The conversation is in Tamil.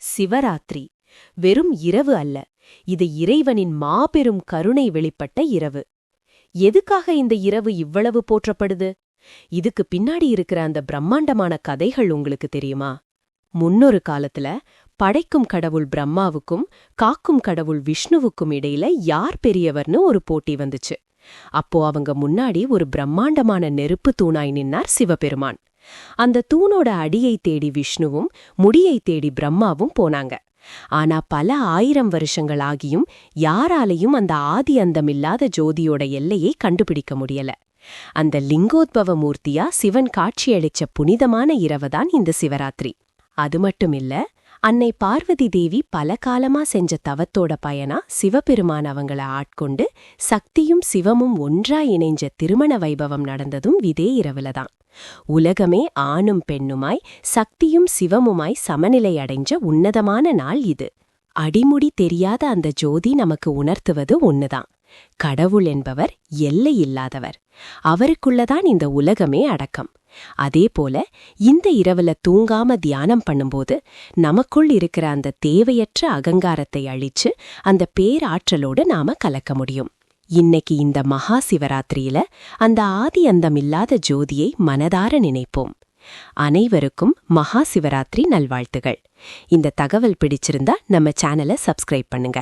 சிவராத்திரி வெறும் இரவு அல்ல, இது இறைவனின் மாபெரும் கருணை வெளிப்பட்ட இரவு. எதுக்காக இந்த இரவு இவ்வளவு போற்றப்படுது? இதுக்கு பின்னாடி இருக்கிற அந்த பிரம்மாண்டமான கதைகள் உங்களுக்கு தெரியுமா? முன்னொரு காலத்துல படைக்கும் கடவுள் பிரம்மாவுக்கும் காக்கும் கடவுள் விஷ்ணுவுக்கும் இடையில யார் பெரியவர்னு ஒரு போட்டி வந்துச்சு. அப்போ அவங்க முன்னாடி ஒரு பிரம்மாண்டமான நெருப்பு தூணாய் நின்னார் சிவபெருமான். அந்த தூணோட அடியை தேடி விஷ்ணுவும் முடியை தேடி பிரம்மாவும் போனாங்க. ஆனா பல 1000 வருஷங்கள் ஆகியும் யாராலையும் அந்த ஆதி அந்தமில்லாத ஜோதியோட எல்லையை கண்டுபிடிக்க முடியல. அந்த லிங்கோத்பவ மூர்த்தியா சிவன் காட்சியளிச்ச புனிதமான இரவுதான் இந்த சிவராத்திரி. அது மட்டுமில்ல, அன்னை பார்வதி தேவி பல காலமா செஞ்ச தவத்தோட பயனா சிவபெருமான் அவங்கள ஆட்கொண்டு சக்தியும் சிவமும் ஒன்றா இணைஞ்ச திருமண வைபவம் நடந்ததும் இதே இரவுலதான். உலகமே ஆணும் பெண்ணுமாய் சக்தியும் சிவமுமாய் சமநிலை அடைஞ்ச உன்னதமான நாள் இது. அடிமுடி தெரியாத அந்த ஜோதி நமக்கு உணர்த்துவது ஒண்ணுதான்: கடவுள் என்பவர் எல்லை இல்லாதவர். அவருக்குள்ளதான் இந்த உலகமே அடக்கம். அதேபோல இந்த இரவுல தூங்காம தியானம் பண்ணும்போது நமக்குள் இருக்கிற அந்த தேவையற்ற அகங்காரத்தை அழிச்சு அந்த பேராற்றலோடு நாம கலக்க முடியும். இன்னைக்கு இந்த மகா சிவராத்திரியில அந்த ஆதி அந்தமில்லாத ஜோதியை மனதார நினைப்போம். அனைவருக்கும் மகா சிவராத்திரி நல்வாழ்த்துகள். இந்த தகவல் பிடிச்சிருந்தா நம்ம சேனலை சப்ஸ்கிரைப் பண்ணுங்க.